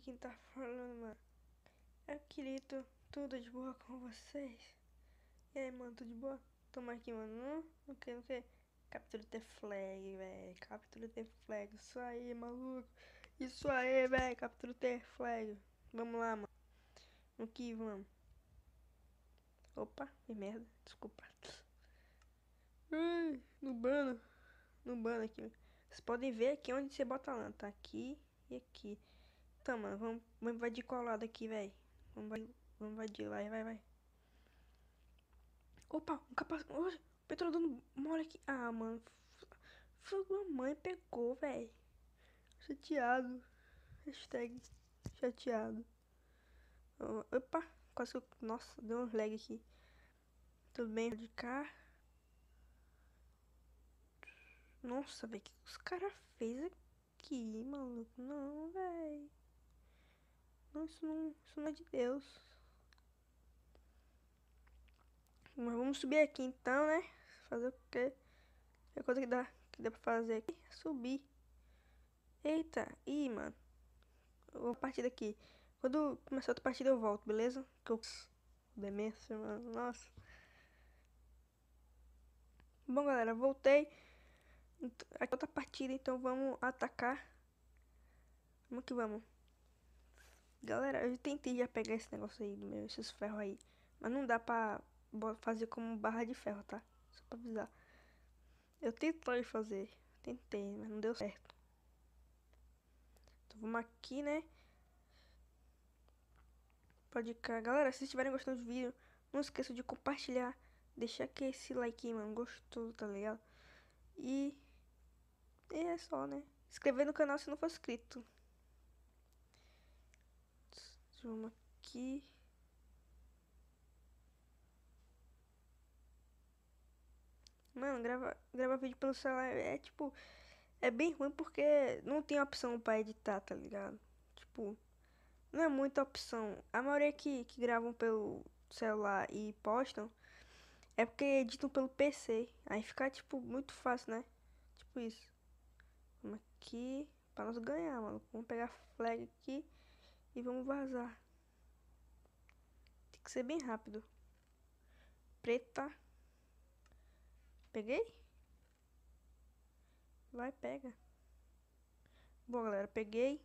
quem tá falando, mano. É Kirito, tudo de boa com vocês? E aí, mano, tudo de boa? Tamo aqui, mano. Não que, não que. Captura the flag, véi. Captura the flag. Isso aí, maluco. Isso aí, véi. Captura the flag. Vamos lá, mano. No que vamos? Opa, que merda. Desculpa. Ai, no bano aqui. Vocês podem ver aqui onde você bota a lã. Tá aqui e aqui. Tá, mano, vamos invadir qual lado aqui, velho? Vamos invadir, vai. Opa, um capacete. O petróleo dando mole aqui. Ah, mano. Mamãe pegou, velho. Chateado. Hashtag chateado. Opa, quase que eu. Nossa, deu um lag aqui. Tudo bem, de cá. Nossa, velho, o que os caras fez aqui, maluco? Não, velho. Não, isso não é de Deus. Mas vamos subir aqui então, né? Fazer o quê? A coisa que dá pra fazer aqui é subir. Eita, ih, mano. Eu vou partir daqui. Quando começar outra partida eu volto, beleza? Que eu. Demência, mano. Nossa. Bom, galera, voltei. Aqui é outra partida, então vamos atacar. Vamos que vamos. Galera, eu tentei já pegar esse negócio aí, esses ferros aí. Mas não dá pra fazer como barra de ferro, tá? Só pra avisar. Eu tentei fazer. Tentei, mas não deu certo. Então vamos aqui, né? Pode cá. Galera, se vocês estiverem gostando do vídeo, não esqueça de compartilhar. Deixar aqui esse like, mano. Gostoso, tá ligado? E é só, né? Inscrever no canal se não for inscrito. Vamos aqui. Mano, grava vídeo pelo celular é tipo. É bem ruim porque não tem opção pra editar, tá ligado? Tipo, não é muita opção. A maioria que gravam pelo celular e postam é porque editam pelo PC. Aí fica, tipo, muito fácil, né? Tipo isso. Vamos aqui. Pra nós ganhar, mano. Vamos pegar a flag aqui e vamos vazar. Tem que ser bem rápido. Preta. Peguei? Vai, pega. Bom, galera, peguei.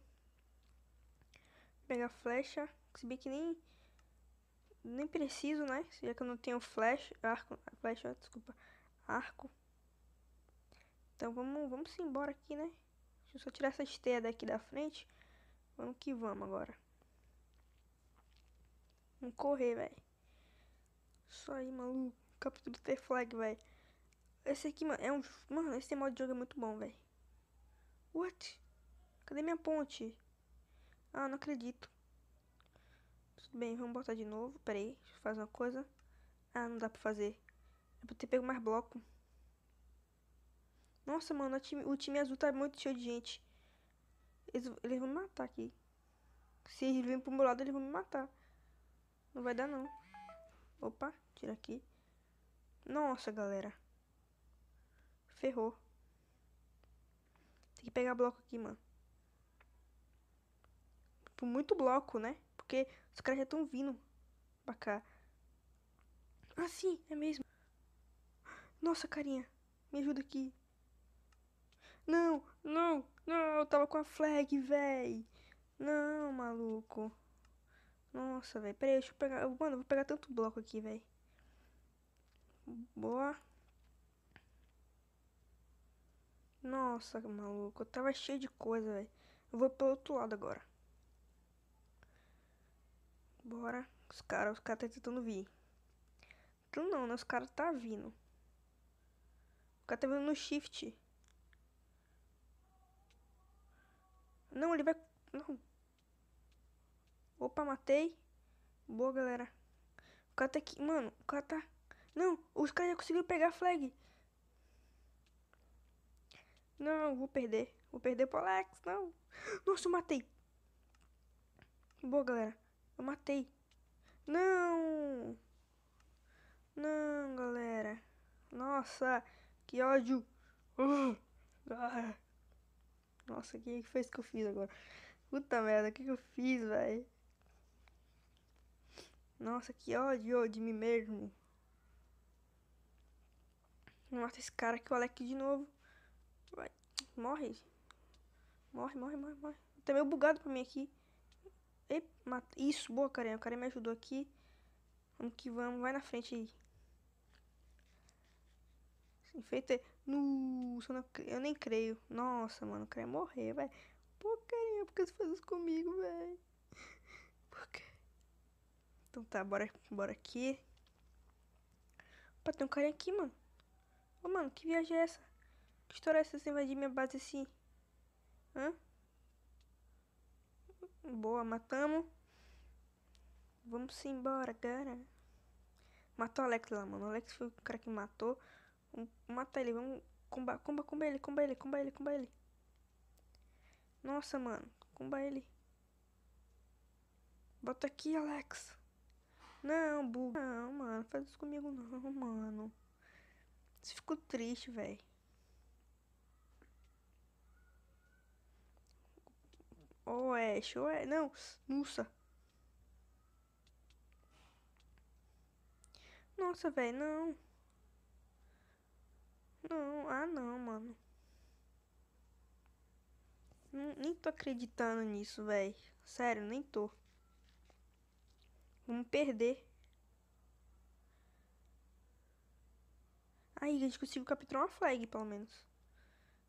Pegar flecha. Se bem que nem preciso, né? Já que eu não tenho flash, arco, flecha, desculpa, arco. Então vamos embora aqui, né? Deixa eu só tirar essa esteia daqui da frente. Vamos que vamos agora. Vamos correr, velho. Isso aí, maluco. Captura the flag, velho. Esse aqui, mano, é um. Mano, esse modo de jogo é muito bom, velho. What? Cadê minha ponte? Ah, não acredito. Tudo bem, vamos botar de novo. Pera aí, deixa eu fazer uma coisa. Ah, não dá pra fazer. É pra ter pego mais bloco. Nossa, mano, o time azul tá muito cheio de gente. Eles vão me matar aqui. Se eles virem pro meu lado, eles vão me matar. Não vai dar, não. Opa, tira aqui. Nossa, galera. Ferrou. Tem que pegar bloco aqui, mano. Por muito bloco, né? Porque os caras já estão vindo pra cá. Ah, sim, é mesmo. Nossa, carinha. Me ajuda aqui. Não. Eu tava com a flag, véi. Não, maluco. Nossa, velho. Pera aí, deixa eu pegar. Mano, eu vou pegar tanto bloco aqui, velho. Boa. Nossa, maluco. Eu tava cheio de coisa, velho. Eu vou pro outro lado agora. Bora. Os caras tá tentando vir. Então não, né? Os caras tá vindo. O cara tá vindo no shift. Não, ele vai. Não. Opa, matei. Boa, galera. O cara tá aqui. Mano, o cara tá. Não, os caras já conseguiram pegar a flag. Não, vou perder. Vou perder pro Alex, não. Nossa, eu matei. Boa, galera. Eu matei. Não. Não, galera. Nossa, que ódio. Ah. Nossa, que foi isso que eu fiz agora? Puta merda, o que que eu fiz, velho? Nossa, que ódio de mim mesmo. Mata esse cara aqui, o Alec de novo. Vai, morre. Morre, morre, morre, morre. Tá meio bugado pra mim aqui. Ei, mata. Isso, boa, carinha. O cara me ajudou aqui. Vamos que vamos. Vai na frente aí. Enfeita. Nossa, eu nem creio. Nossa, mano, eu quero morrer, velho. Pô, carinha, por que você faz isso comigo, velho? Por quê? Então tá, bora aqui. Opa, tem um carinha aqui, mano. Ô, mano, que viagem é essa? Que história é essa? Você invadir minha base assim? Hã? Boa, matamos. Vamos embora, cara. Matou o Alex lá, mano. O Alex foi o cara que matou. Vamos matar ele, vamos. Comba ele, comba ele, comba ele, comba ele. Nossa, mano. Comba ele. Bota aqui, Alex. Não, burro. Não, mano. Faz isso comigo não, mano. Você ficou triste, velho. Ô, Ash, ô, Ash. Não. Nossa. Nossa, velho, não. Não. Ah, não, mano. Nem tô acreditando nisso, velho. Sério, nem tô. Vamos perder. Aí, a gente conseguiu capturar uma flag, pelo menos.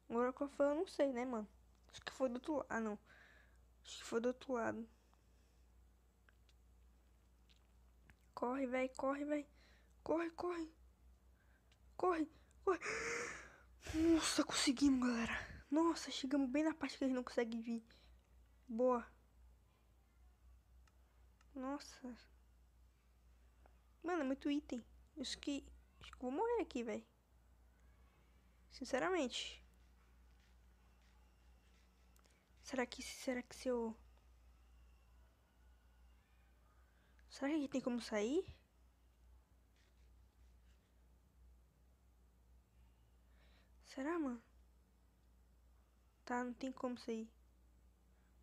Agora qual foi, eu não sei, né, mano? Acho que foi do outro lado. Ah, não. Acho que foi do outro lado. Corre, velho, corre, velho. Corre, corre. Corre, corre. Nossa, conseguimos, galera. Nossa, chegamos bem na parte que eles não conseguem vir. Boa. Nossa. Mano, é muito item. Acho que eu vou morrer aqui, velho. Sinceramente. Será que se eu... Será que aqui tem como sair? Será, mano? Tá, não tem como sair.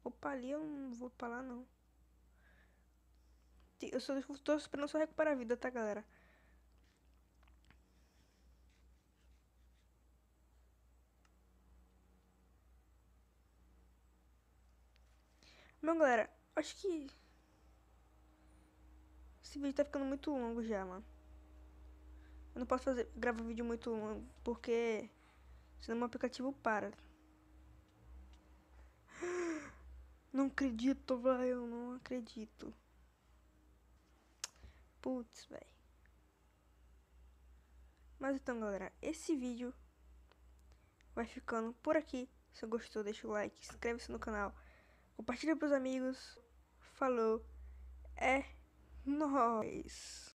Opa, ali eu não vou pra lá, não. Eu só tô esperando só recuperar a vida, tá, galera? Bom, galera, acho que esse vídeo tá ficando muito longo já, mano. Eu não posso gravar vídeo muito longo, porque senão meu aplicativo para. Não acredito, vai, eu não acredito. Putz, velho. Mas então, galera, esse vídeo vai ficando por aqui. Se gostou, deixa o like, inscreve-se no canal, compartilha pros amigos. Falou, é nóis.